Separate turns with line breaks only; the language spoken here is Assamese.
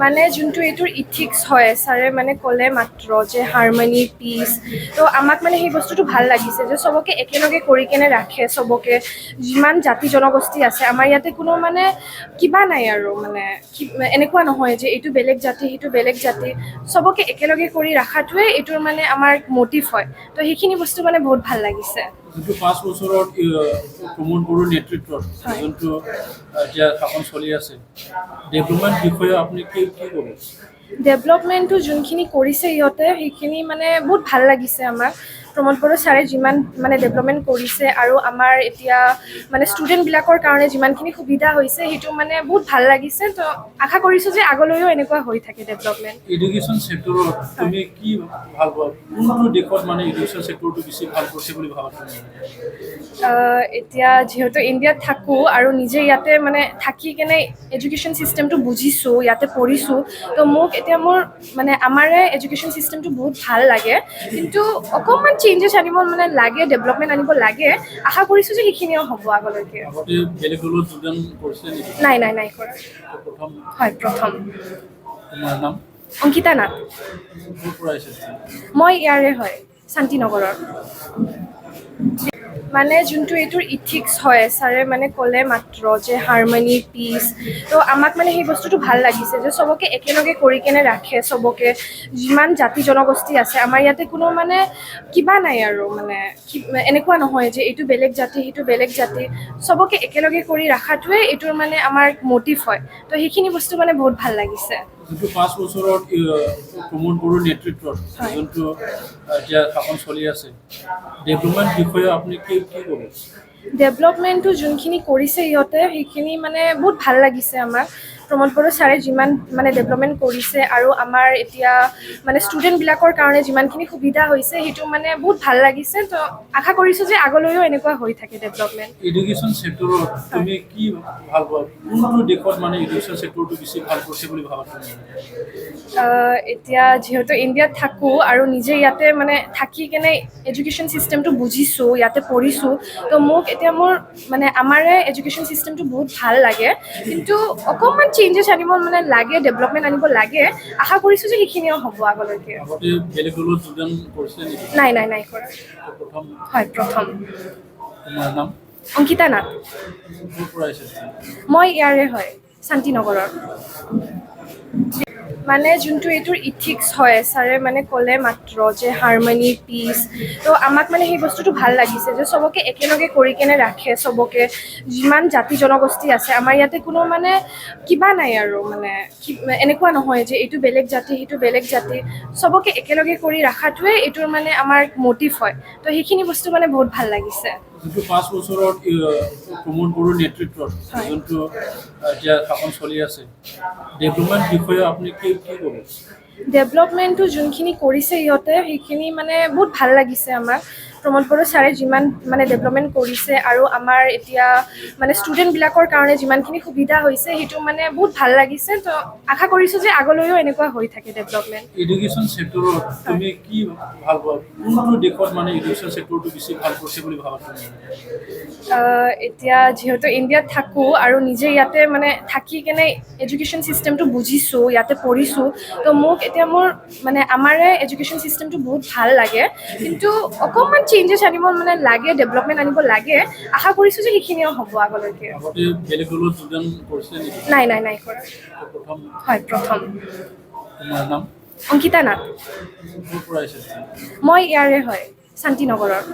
মানে যোনটো এইটোৰ ইথিক্স হয় ছাৰে মানে ক'লে মাত্ৰ যে হাৰমনি পিচ তো আমাক মানে সেই বস্তুটো ভাল লাগিছে যে চবকে একেলগে কৰি কেনে ৰাখে চবকে যিমান জাতি জনগোষ্ঠী আছে আমাৰ ইয়াতে কোনো মানে কিবা নাই আৰু মানে এনেকুৱা নহয় যে এইটো বেলেগ জাতি সেইটো বেলেগ জাতি চবকে একেলগে কৰি ৰখাটোৱে এইটোৰ মানে আমাৰ মটিভ হয় তো সেইখিনি বস্তু মানে বহুত ভাল লাগিছে
যোনটো 5 বছৰত প্ৰমোদ বড়োৰ নেতৃত্বত
হয়
যোনটো এতিয়া শাসন চলি আছে ডেভেলপমেণ্ট বিষয়ে আপুনি কি ক'ব
ডেভেলপমেণ্টটো যোনখিনি কৰিছে সিহঁতে সেইখিনি মানে বহুত ভাল লাগিছে আমাক প্ৰমোদ বড়ো ছাৰে যিমান মানে ডেভেলপমেণ্ট কৰিছে আৰু আমাৰ এতিয়া মানে ষ্টুডেণ্টবিলাকৰ কাৰণে যিমানখিনি সুবিধা হৈছে সেইটো মানে বহুত ভাল লাগিছে তো আশা কৰিছোঁ যে আগলৈও এনেকুৱা হৈ থাকে ডেভেলপমেণ্ট
এডুকেশ্যন ছেক্টৰত তুমি কি ভাল পোৱা কোনটো দেশত মানে এডুকেশ্যন ছেক্টৰটো বেছি ভাল কৰিছে বুলি ভাবা তুমি
এতিয়া যিহেতু ইণ্ডিয়াত থাকোঁ আৰু নিজে ইয়াতে মানে থাকি কেনে এডুকেশ্যন ছিষ্টেমটো বুজিছোঁ ইয়াতে পঢ়িছোঁ তো মোক এতিয়া মোৰ মানে আমাৰে এডুকেশ্যন ছিষ্টেমটো বহুত ভাল লাগে কিন্তু অকণমান চেঞ্জেছ আনিব মানে লাগে ডেভেলপমেণ্ট আনিব লাগে আশা কৰিছোঁ যে সেইখিনিও হ'ব আগলৈকে
আগতে বেলেগ দলত যোগদান কৰিছিলে নেকি
নাই কৰা
প্ৰথম
হয় প্ৰথম
তোমাৰ নাম
অংকিতা নাথ
ক'ৰ পৰা আহিছে
মই ইয়াৰে হয় শান্তিনগৰৰ মানে যোনটো এইটোৰ ইথিক্স হয় ছাৰে মানে ক'লে মাত্ৰ যে হাৰমনি পিচ তো আমাক মানে সেই বস্তুটো ভাল লাগিছে যে চবকে একেলগে কৰি কেনে ৰাখে চবকে যিমান জাতি জনগোষ্ঠী আছে আমাৰ ইয়াতে কোনো মানে কিবা নাই আৰু মানে এনেকুৱা নহয় যে এইটো বেলেগ জাতি সেইটো বেলেগ জাতি চবকে একেলগে কৰি ৰখাটোৱে এইটোৰ মানে আমাৰ মটিভ হয় তো সেইখিনি বস্তু মানে বহুত ভাল লাগিছে
যোনটো 5 বছৰত প্ৰমোদ বড়োৰ নেতৃত্বত
হয়
যোনটো এতিয়া শাসন চলি আছে ডেভেলপমেণ্ট বিষয়ে আপুনি কি ক'ব
ডেভেলপমেণ্টটো যোনখিনি কৰিছে সিহঁতে সেইখিনি মানে বহুত ভাল লাগিছে আমাক প্ৰমোদ বড়ো ছাৰে যিমান মানে ডেভেলপমেণ্ট কৰিছে আৰু আমাৰ এতিয়া মানে ষ্টুডেণ্টবিলাকৰ কাৰণে যিমানখিনি সুবিধা হৈছে সেইটো মানে বহুত ভাল লাগিছে তো আশা কৰিছোঁ যে আগলৈও এনেকুৱা হৈ থাকে ডেভেলপমেণ্ট
এডুকেশ্যন ছেক্টৰত তুমি কি ভাল পোৱা কোনটো দেশত মানে এডুকেশ্যন ছেক্টৰটো বেছি ভাল কৰিছে বুলি ভাবা তুমি
এতিয়া যিহেতু ইণ্ডিয়াত থাকোঁ আৰু নিজে ইয়াতে মানে থাকি কেনে এডুকেশ্যন ছিষ্টেমটো বুজিছোঁ ইয়াতে পঢ়িছোঁ তো মোক এতিয়া মোৰ মানে আমাৰে এডুকেশ্যন ছিষ্টেমটো বহুত ভাল লাগে কিন্তু অকণমান চেঞ্জেছ আনিব মানে লাগে ডেভেলপমেণ্ট আনিব লাগে আশা কৰিছোঁ যে সেইখিনিও হ'ব আগলৈকে
আগতে বেলেগ দলত যোগদান কৰিছিলে নেকি
নাই কৰা
প্ৰথম
হয় প্ৰথম
তোমাৰ নাম
অংকিতা নাথ
ক'ৰ পৰা আহিছে
মই ইয়াৰে হয় শান্তিনগৰৰ মানে যোনটো এইটোৰ ইথিক্স হয় ছাৰে মানে ক'লে মাত্ৰ যে হাৰমনি পিচ তো আমাক মানে সেই বস্তুটো ভাল লাগিছে যে চবকে একেলগে কৰি কেনে ৰাখে চবকে যিমান জাতি জনগোষ্ঠী আছে আমাৰ ইয়াতে কোনো মানে কিবা নাই আৰু মানে এনেকুৱা নহয় যে এইটো বেলেগ জাতি সেইটো বেলেগ জাতি চবকে একেলগে কৰি ৰখাটোৱে এইটোৰ মানে আমাৰ মটিভ হয় তো সেইখিনি বস্তু মানে বহুত ভাল লাগিছে
যোনটো 5 বছৰত প্ৰমোদ বড়োৰ নেতৃত্বত
হয়
যোনটো এতিয়া শাসন চলি আছে ডেভেলপমেণ্ট বিষয়ে আপুনি কি ক'ব
ডেভেলপমেণ্টটো যোনখিনি কৰিছে সিহঁতে সেইখিনি মানে বহুত ভাল লাগিছে আমাক প্ৰমোদ বড়ো ছাৰে যিমান মানে ডেভেলপমেণ্ট কৰিছে আৰু আমাৰ এতিয়া মানে ষ্টুডেণ্টবিলাকৰ কাৰণে যিমানখিনি সুবিধা হৈছে সেইটো মানে বহুত ভাল লাগিছে তো আশা কৰিছোঁ যে আগলৈও এনেকুৱা হৈ থাকে ডেভেলপমেণ্ট
এডুকেশ্যন ছেক্টৰত তুমি কি ভাল পোৱা কোনটো দেশত মানে এডুকেশ্যন ছেক্টৰটো বেছি ভাল কৰিছে বুলি ভাবা তুমি
এতিয়া যিহেতু ইণ্ডিয়াত থাকোঁ আৰু নিজে ইয়াতে মানে থাকি কেনে এডুকেশ্যন ছিষ্টেমটো বুজিছোঁ ইয়াতে পঢ়িছোঁ তো মোক এতিয়া মোৰ মানে আমাৰে এডুকেশ্যন ছিষ্টেমটো বহুত ভাল লাগে কিন্তু অকণমান চেঞ্জেছ আনিব মানে লাগে ডেভেলপমেণ্ট আনিব লাগে আশা কৰিছোঁ যে সেইখিনিও হ'ব আগলৈকে
আগতে বেলেগ দলত যোগদান কৰিছিলে নেকি
নাই কৰা
প্ৰথম
হয় প্ৰথম
তোমাৰ নাম
অংকিতা নাথ
ক'ৰ পৰা আহিছে
মই ইয়াৰে হয় শান্তিনগৰৰ